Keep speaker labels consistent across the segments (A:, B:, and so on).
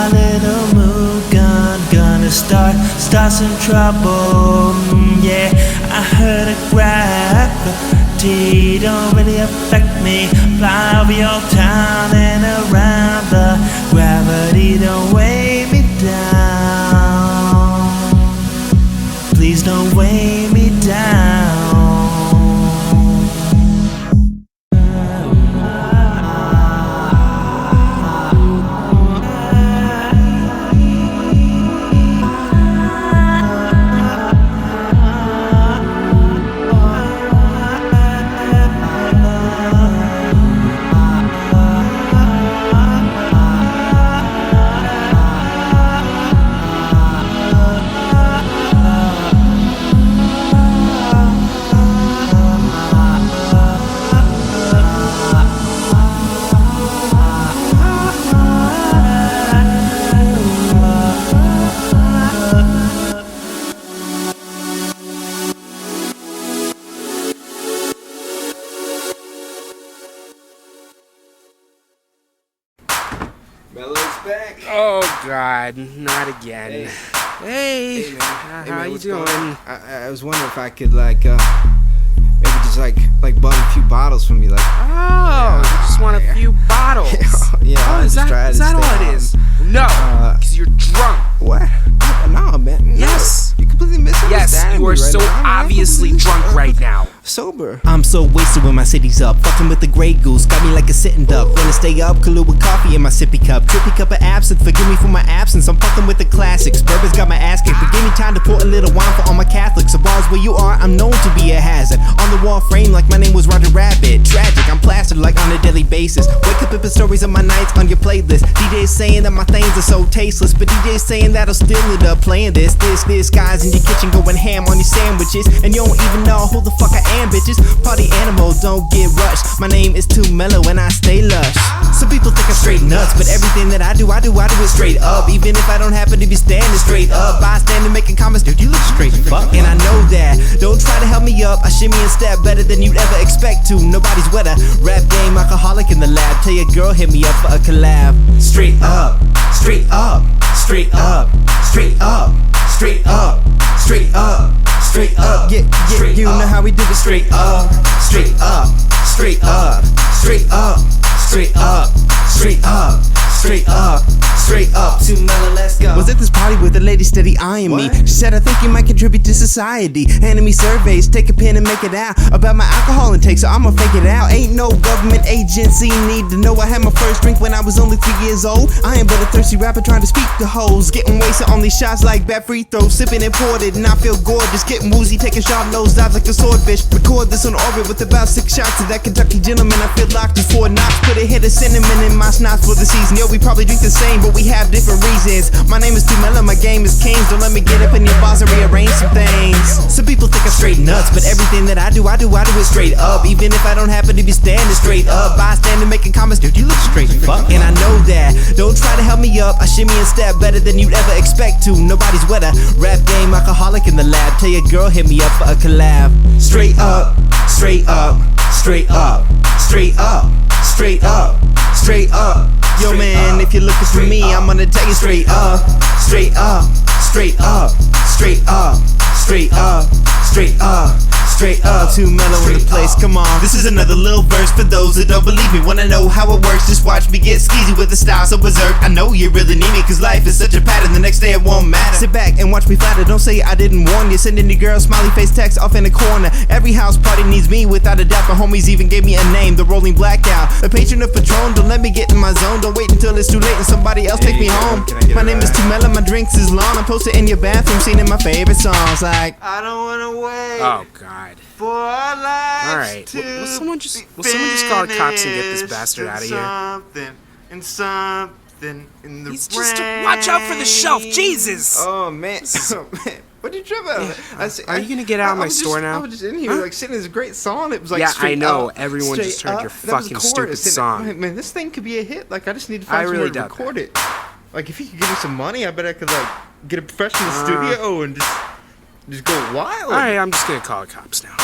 A: my little moon gonna start some trouble. Yeah, I heard a gravity don't really affect me. Fly over your town and around, the gravity don't weigh me down. Please don't weigh me down.
B: Mello's back.
C: Oh God, not again. Hey,
B: man.
C: How you doing?
B: I was wondering if I could maybe just like bum a few bottles from you, like.
C: Oh, you just want a few bottles.
B: Yeah.
C: Oh, is that all it is? No, because you're drunk.
B: What? No, man. No.
C: Yes.
B: You completely misunderstand
C: Yes, you are
B: me
C: so
B: right now.
C: obviously drunk right now.
B: Sober.
A: I'm so wasted when my city's up. Fucking with the Grey Goose, got me like a sitting duck. Wanna stay up, Kahlua with coffee in my sippy cup. Trippy cup of absinthe, forgive me for my absence. I'm fucking with the classics. Bourbon's got my ass kicked, but give me time to pour a little wine for all my Catholics. The bars where you are, I'm known to be a hazard. On the wall frame like my name was Roger Rabbit. Tragic, I'm plastered like on a daily basis. Wake up and put stories of my nights on your playlist. DJ's saying that my things are so tasteless, but DJ's saying that I'll still it up playing this. Guys in your kitchen going ham on your sandwiches, and you don't even know who the fuck I am, bitches. Party animals, don't get rushed. My name is too mellow and I stay lush. Some people think I'm straight nuts, but everything that I do it straight up. Even if I don't happen to be standing straight up, bystander making comments, dude, you look straight fuck. And I know that. Don't try to help me up. I shimmy and step better than you'd ever expect to. Nobody's wetter. Rap game alcoholic in the lab. Tell your girl hit me up for a collab. Straight up, straight up, straight up, straight up, straight up, straight up, straight up. Yeah, you know how we do it. Straight up, straight up, straight up, straight up, straight up, straight up, straight up, straight up. Too mellow, let's go. Was at this party with a lady steady eyeing me. She said, I think you might contribute to society. Handing me surveys, take a pen and make it out about my alcohol intake, so I'ma fake it out. Ain't no government agency need to know I had my first drink when I was only 3 years old. I am but a thirsty rapper trying to speak to hoes. Getting wasted on these shots like bad free throws. Sipping imported and I feel gorgeous. Getting woozy, taking sharp nose dives like a swordfish. Record this on orbit with about 6 shots of that Kentucky gentleman. I feel locked in 4 knocks. Put a hit of cinnamon in my snots for the season. Yo, we probably drink the same, but we have different reasons. My name is too mellow, my game is Kings. Don't let me get up in your bars and rearrange some things. Some people think I'm straight nuts, but everything that I do it straight up. Even if I don't happen to be standing straight up, bystander making comments, dude, you look straight fuck. And I know that. Don't try to help me up. I shimmy and step better than you'd ever expect to. Nobody's wetter. Rap game alcoholic in the lab. Tell your girl hit me up for a collab. Straight up, straight up, straight up, straight up, straight up, straight up. Yo man, if you're looking for me, I'm gonna tell you straight up, straight up, straight up, straight up, straight up, straight up, straight up. Too mellow in the place, come on. This is another little verse for those that don't believe me. Wanna know how it works, just watch me get skeezy with the style so berserk. I know you really need me, cause life is such a pattern, the next day it won't matter. Sit back and watch me flatter, don't say I didn't warn you. Sending your girl smiley face text off in the corner. Every house party needs me without a doubt. My homies even gave me a name, the Rolling Blackout. A patron of Patron, don't let me get in my zone. Don't wait until it's too late and somebody else take me home. My name is too mellow, my drinks is long. I'm posted in your bathroom singing my favorite songs like I don't wanna wait.
C: Oh God.
A: For our lives.
C: All right. Will someone just call the cops and get this bastard out of here?
A: Something in the
C: He's just watch out for the shelf, Jesus.
B: Oh man. What did you trip out?
C: Are you gonna get out of my store now?
B: I was just in here like singing this great song. It was like
C: yeah,
B: straight
C: I know.
B: up,
C: Everyone just heard your fucking stupid song.
B: Man, this thing could be a hit. Like I just need to find somewhere to record it. Like if you could give me some money, I bet I could like get a professional studio and just go wild.
C: All right, I'm just gonna call the cops now.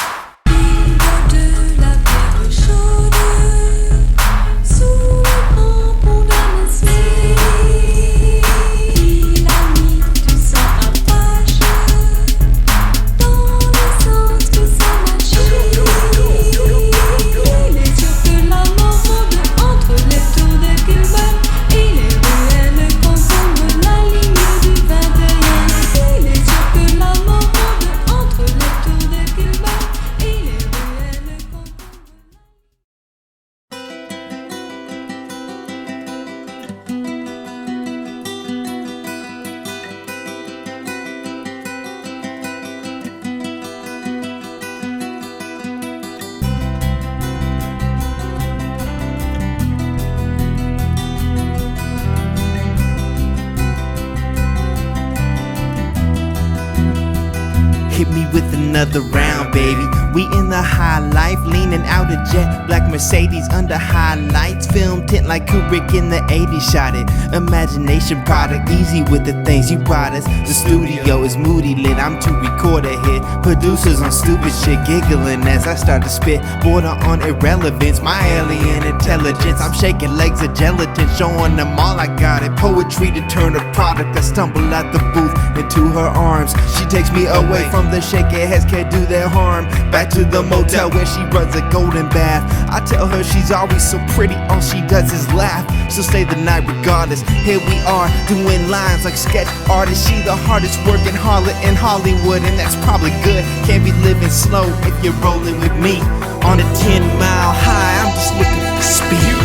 A: another round, baby. We in the high life, leaning out a jet black Mercedes under highlights. Film tint like Kubrick in the 80s shot it. Imagination product, easy with the things you brought us. The studio is moody lit, I'm to record a hit. Producers on stupid shit giggling as I start to spit. Border on irrelevance, my alien intelligence. I'm shaking legs of gelatin, showing them all I got it. Poetry to turn a product. I stumble out the booth into her arms. She takes me away from the shaky heads, can't do their harm. Back to the motel where she runs a golden bath. I tell her she's always so pretty, all she does is laugh. So stay the night regardless. Here we are doing lines like sketch artists. She the hardest working harlot in Hollywood, and that's probably good. Can't be living slow if you're rolling with me. On a 10-mile high, I'm just looking for speed.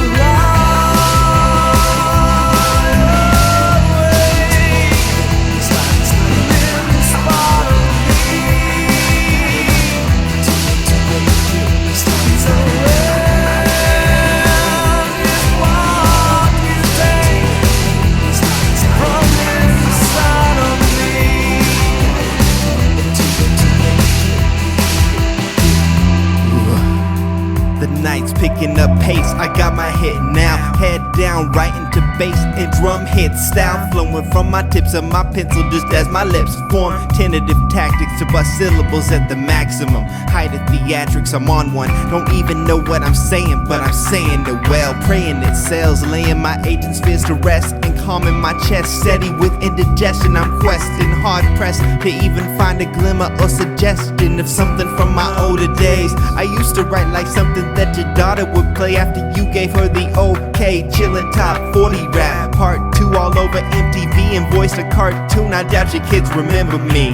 A: The night's picking up pace, I got my hit now. Head down, right into bass and drum hit style. Flowing from my tips of my pencil just as my lips form. Tentative tactics to bust syllables at the maximum. Height of theatrics, I'm on one. Don't even know what I'm saying, but I'm saying it well. Praying it sells, laying my agent's fears to rest and calming my chest. Steady with indigestion, I'm questing, hard pressed to even find a glimmer or suggestion of something from my older days. I used to write like something that your daughter would play after you gave her the okay. Chillin' top 40 rap, part 2 all over MTV and voiced a cartoon. I doubt your kids remember me.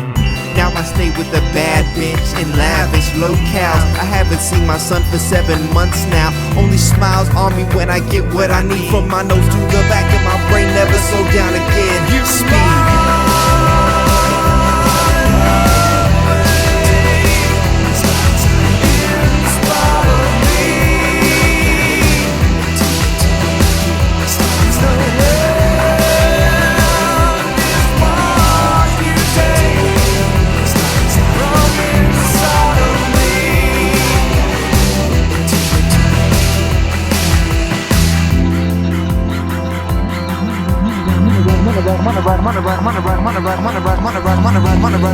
A: Now I stay with a bad bitch in lavish locales. I haven't seen my son for 7 months now. Only smiles on me when I get what I need. From my nose to the back of my brain, never slow down again. Speed.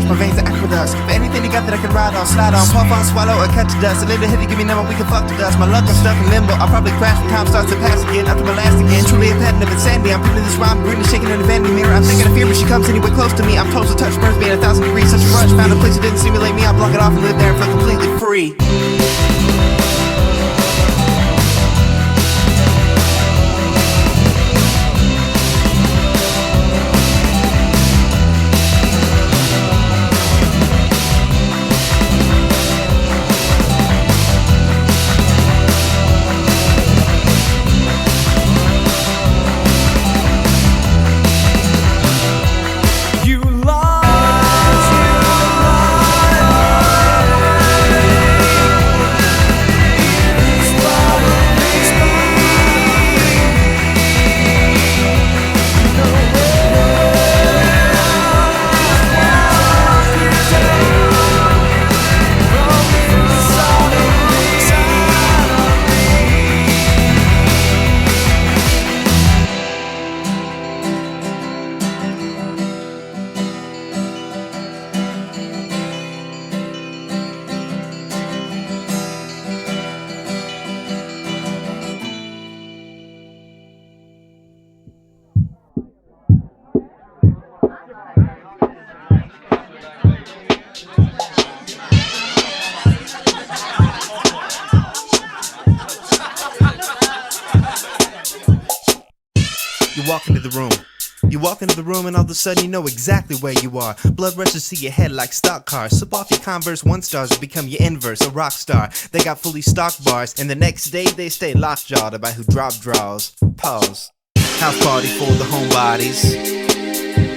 A: My veins are aqueducts. For anything you got that I can ride on, slide on, puff on, swallow, or catch a dust. A little hit to give me number, we can fuck the dust. My luck, I'm stuck in limbo. I'll probably crash when time starts to pass again. After my last again, truly a pattern of insanity. I'm putting this rhyme, breathing, shaking in the vanity mirror. I'm thinking of fear, but she comes anywhere close to me. I'm told to touch burns me at 1,000 degrees. Such a rush, found a place that didn't simulate me. I block it off and live there and feel completely free. You walk into the room. You walk into the room and all of a sudden you know exactly where you are. Blood rushes to your head like stock cars. Slip off your Converse 1-stars to become your inverse, a rock star. They got fully stocked bars, and the next day they stay lockjawed about who drop draws. Pause. House party for the homebodies.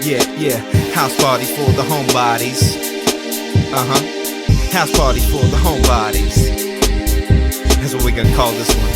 A: Yeah. House party for the homebodies. House party for the homebodies. That's what we're gonna call this one.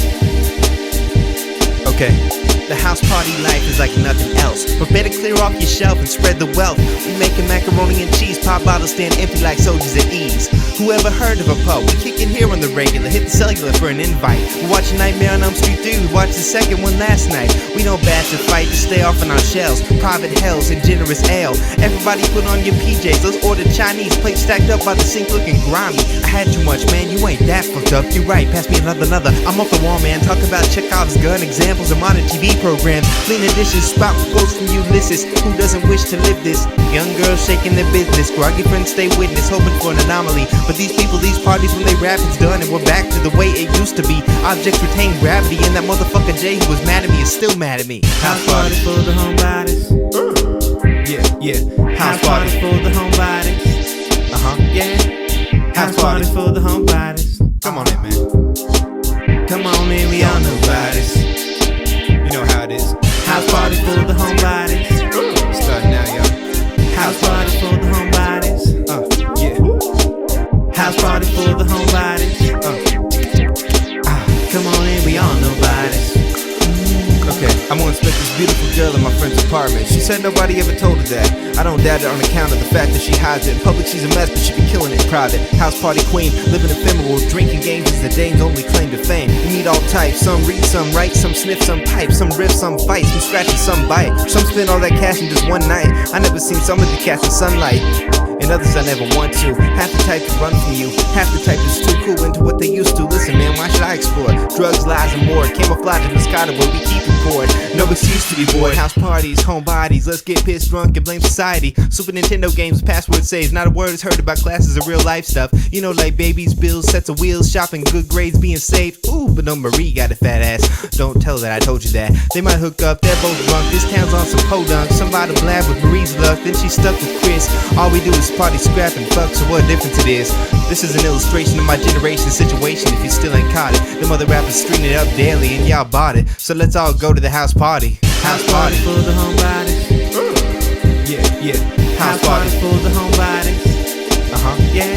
A: Okay. The house party life is like nothing else, but better clear off your shelf and spread the wealth. We making macaroni and cheese, pop bottles stand empty like soldiers at ease. Whoever heard of a pub? We kicking here on the regular, hit the cellular for an invite. We watching Nightmare on Elm Street 2, we watched the second one last night. We don't bash or fight, to stay off on our shells, private hells and generous ale. Everybody put on your PJs, let's order Chinese, plates stacked up by the sink looking grimy. I had too much, man, you ain't that fucked up. You're right, pass me another. I'm off the wall, man, talk about Chekhov's gun, examples of modern TV programs. Cleaning dishes, spout quotes from Ulysses. Who doesn't wish to live this? Young girls shaking their business, groggy friends stay witness, hoping for an anomaly. But these people, these parties, when they rap, it's done, and we're back to the way it used to be. Objects retain gravity, and that motherfucker Jay who was mad at me is still mad at me.
D: House party for the homebodies.
A: Yeah.
D: House party for the homebodies.
A: Yeah.
D: House party for the homebodies.
A: Come on in, man.
D: Come on in, we all know bodies.
A: You know how it is.
D: House party for the homebodies.
A: Start now, yo.
D: House party for the homebodies.
A: Yeah.
D: House party for the homebodies. Come on in, we all know bodies.
A: Okay, I'm gonna inspect this beautiful girl in my friend's apartment. She said nobody ever told her that. I don't doubt it on account of the fact that she hides it. In public she's a mess, but she be killing it in private. House party queen, living ephemeral, drinking games is the dame's only claim to fame. You meet all types, some read, some write, some sniff, some pipe, some riff, some fight, some scratch and some bite. Some spend all that cash in just one night. I never seen some of the cats in sunlight, and others I never want to. Half the type to run from you, half the type is too cool into what they used to. Listen, man, why should I explore? Drugs, lies, and more. Camouflage in Moscato where we keep it bored. No excuse to be bored. House parties, homebodies, let's get pissed drunk and blame society. Super Nintendo games, password saves. Not a word is heard about classes of real life stuff. You know, like babies, bills, sets of wheels, shopping, good grades, being saved. Ooh, but no, Marie got a fat ass. Don't tell that I told you that. They might hook up, they're both drunk. This town's on some podunk. Somebody blab with Marie's luck, then she's stuck with Chris. All we do is party, scrap, and fuck, so what difference it is? This is an illustration of my generation's situation. If you still ain't caught it, them other rappers streaming it up daily, and y'all bought it. So let's all go to the house party.
D: House party for the homebodies.
A: Yeah.
D: House party for the homebodies. Yeah.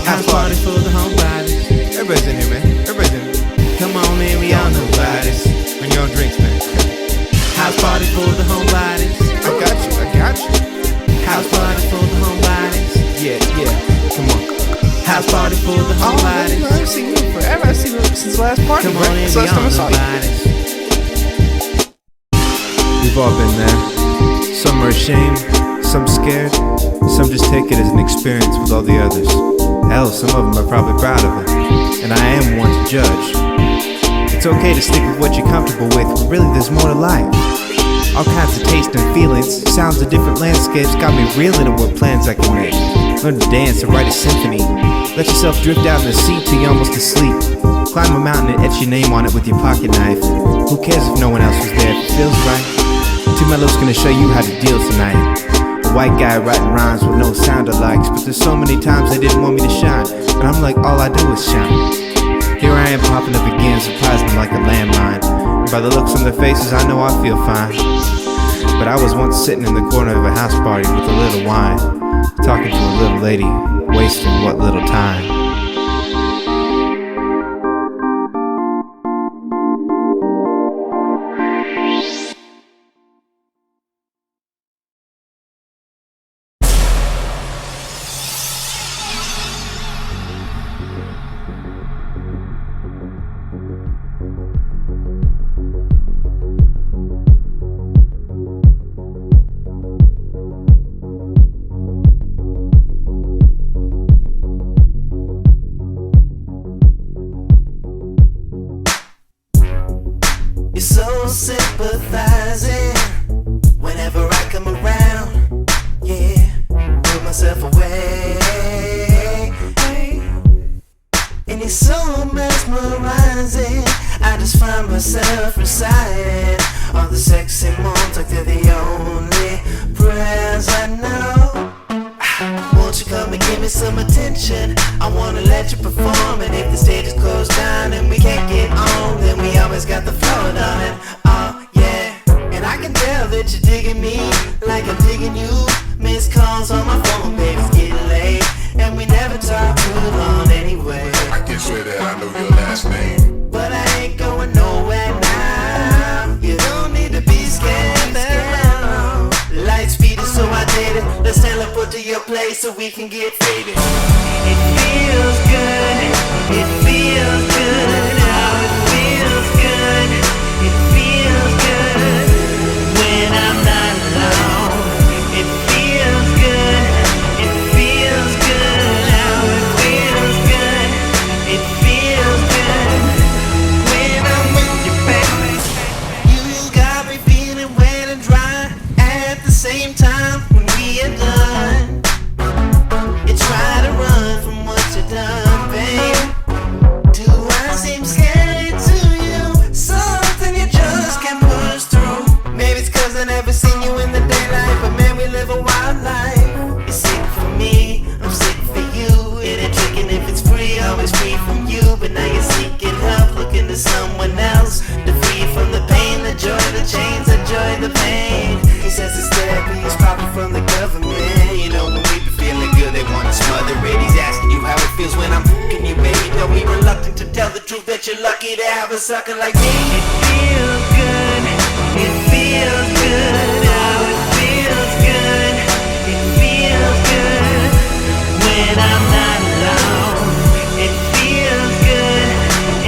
D: House party for the homebodies.
A: Everybody's in here, man. Everybody's in here.
D: Come on in, we all know bodies.
A: Bring your own drinks, man.
D: House party for the homebodies.
A: I got you.
D: House party for the homebodies.
A: Yeah. Come on.
D: House party for the homebodies.
A: I haven't seen you forever. I've seen you since the last party.
D: Come on in, we all know bodies.
A: We've all been there. Some are ashamed, some scared, some just take it as an experience with all the others. Hell, some of them are probably proud of it, and I am one to judge. It's okay to stick with what you're comfortable with, but really there's more to life. All kinds of taste and feelings, sounds of different landscapes got me reeling at what plans I can make. Learn to dance and write a symphony. Let yourself drift out in the seat till you're almost asleep. Climb a mountain and etch your name on it with your pocket knife. Who cares if no one else was there if it feels right? Too Mello's gonna show you how to deal tonight. A white guy writing rhymes with no sound alikes, but there's so many times they didn't want me to shine, and I'm like, all I do is shine. Here I am popping up again, surprising them like a landmine. And by the looks on their faces, I know I feel fine. But I was once sitting in the corner of a house party with a little wine, talking to a little lady, wasting what little time.
D: So sympathizing whenever I come around, yeah, put myself away, and you're so mesmerizing, I just find myself reciting all the sexy moans like they're the only prayers I know. Won't you come and give me some attention? I wanna let you perform, and if the stage is closed down and we can't get on, then we always got the floor, darling. Oh yeah, and I can tell that you're digging me like I'm digging you. Missed calls on my phone, baby, it's getting late, and we never talk too long anyway.
E: I can swear that I know your last name,
D: but I ain't going nowhere now. You don't faded. Let's teleport to your place so we can get faded. It feels good, it feels good, oh it feels good, it feels good when I'm not alone. It feels good, it feels good, oh it feels good, it feels good when I'm with you, baby. You got me feeling wet and dry at the same time when we are done. You try to run from what you done, babe. Do I seem scary to you? Something you just can't push through. Maybe it's cause I never seen you in the daylight, but man, we live a wild life. You're sick for me, I'm sick for you. It ain't tricking if it's free, always free from you. But now you're seeking help, looking to someone else to free from the pain, the joy, the chains, the joy, the pain. He says his therapy is probably from the government. You know, when we be feeling good, they want to smother it. He's asking you how it feels when I'm fucking you, baby. Don't be reluctant to tell the truth that you're lucky to have a sucker like me. It feels good, it feels good, oh it feels good, it feels good when I'm not alone. It feels good,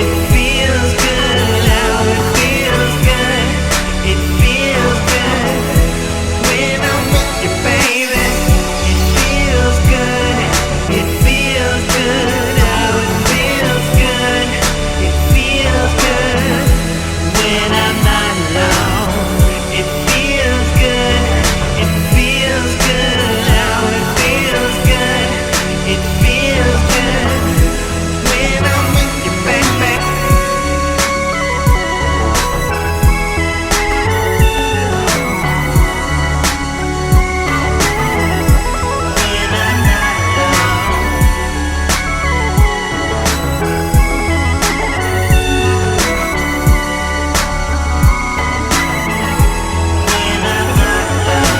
D: it feels good, oh it feels good, it feels good when I'm with you, baby. It feels good, it feels good, oh it feels good, it feels good when I'm not alone. It feels good, it feels good, oh it feels good, it feels good when I'm with you, baby. When I'm not alone. When I'm not alone.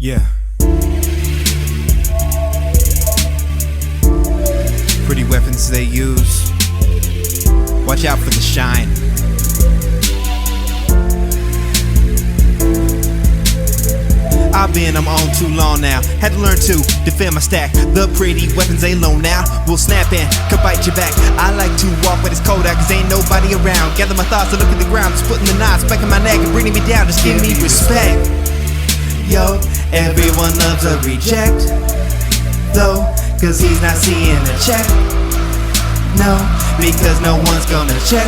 A: Yeah. Pretty weapons they use. Watch out for the shine. I've been on too long now. Had to learn to defend my stack. The pretty weapons they loan now will snap and could bite your back. I like to walk when it's cold out cause ain't nobody around. Gather my thoughts and look at the ground. Just putting the knots back in my neck and bringing me down. Just give me respect. Yo, everyone loves a reject though, cause he's not seeing a check. No, because no one's gonna check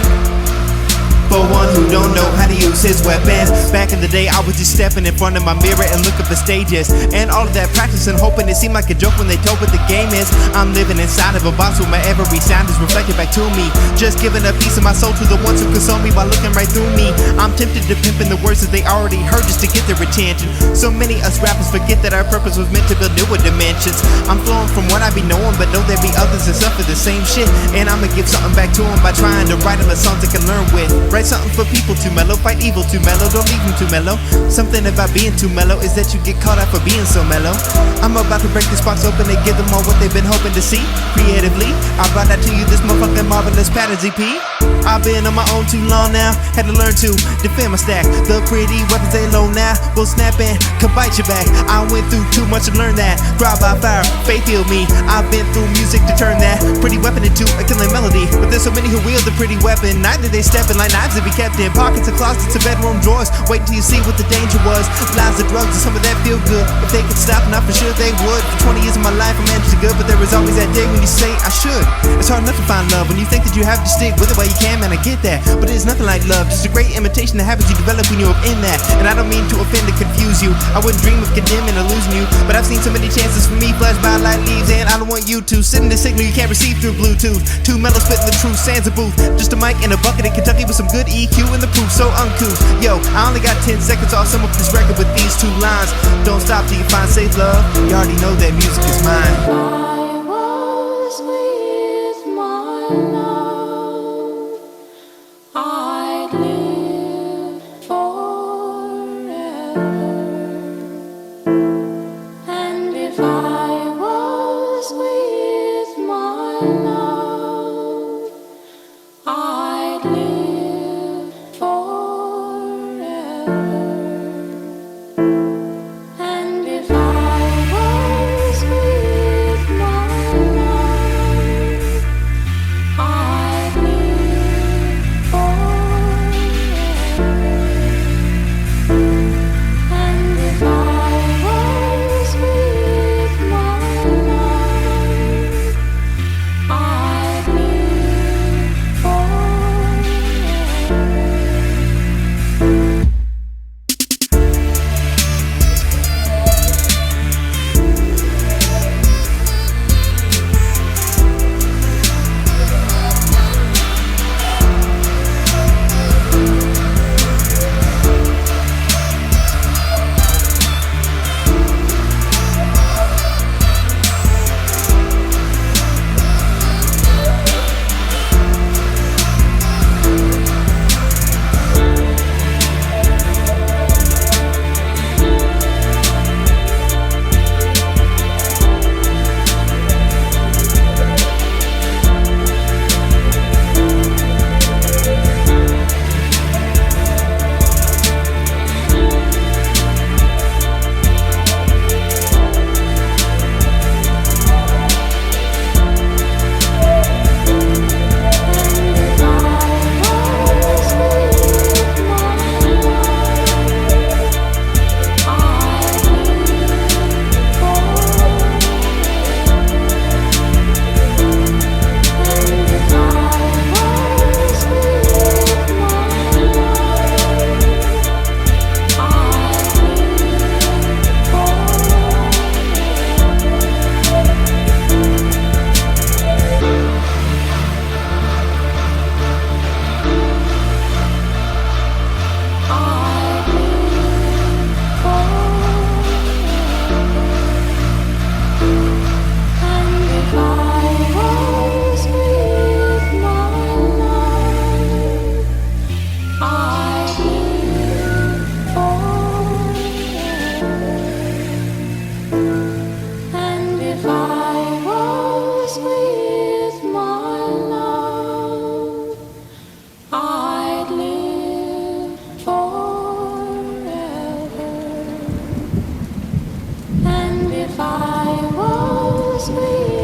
A: for one who don't know how to use his weapons. Back in the day, I was just stepping in front of my mirror and look up the stages, and all of that practice and hoping it seemed like a joke when they told what the game is. I'm living inside of a box where my every sound is reflected back to me, just giving a piece of my soul to the ones who console me by looking right through me. I'm tempted to pimp in the words that they already heard just to get their attention. So many us rappers forget that our purpose was meant to build newer dimensions. I'm flowing from what I be knowing, but know there be others that suffer the same shit, and I'ma give something back to them by trying to write them a song they can learn with. Write something for people too mellow, fight evil too mellow, don't leave them too mellow. Something about being too mellow is that you get caught out for being so mellow. I'm about to break this box open and give them all what they've been hoping to see. Creatively, I brought that to you, this motherfucking marvelous pattern ZP. I've been on my own too long now, had to learn to defend my stack. The pretty weapons they low now, will snap and could bite your back. I went through too much to learn that. Trial by fire, faith healed me. I've been through music to turn that pretty weapon into a killing melody. But there's so many who wield the pretty weapon, neither they stepping like knives to be kept in pockets and closets and bedroom drawers. Wait till you see what the danger was. Lies of drugs and some of that feel good. If they could stop, not for sure they would. For 20 years of my life I managed to good, but there was always that day when you say I should. It's hard enough to find love when you think that you have to stick with it while you can, man, I get that. But it's nothing like love, just a great imitation of habits you develop when you're in that. And I don't mean to offend or confuse you, I wouldn't dream of condemning or losing you, but I've seen so many chances for me flash by like leaves, and I don't want you to sit in the signal you can't receive through Bluetooth. Too mellow spitting the truth, sans a booth, just a mic and a bucket in Kentucky with some good EQ and the proof so uncouth. Yo, I only got 10 seconds, I'll sum up this record with these two lines. Don't stop till you find safe love, you already know that music is mine.
E: I was with my love, I'd live forever. And if I was with my love, I'd live forever. And if I was with my love, I'd live forever. And if I was with my love, I'd live forever. And if I was with my love, I'd live forever. And if I was with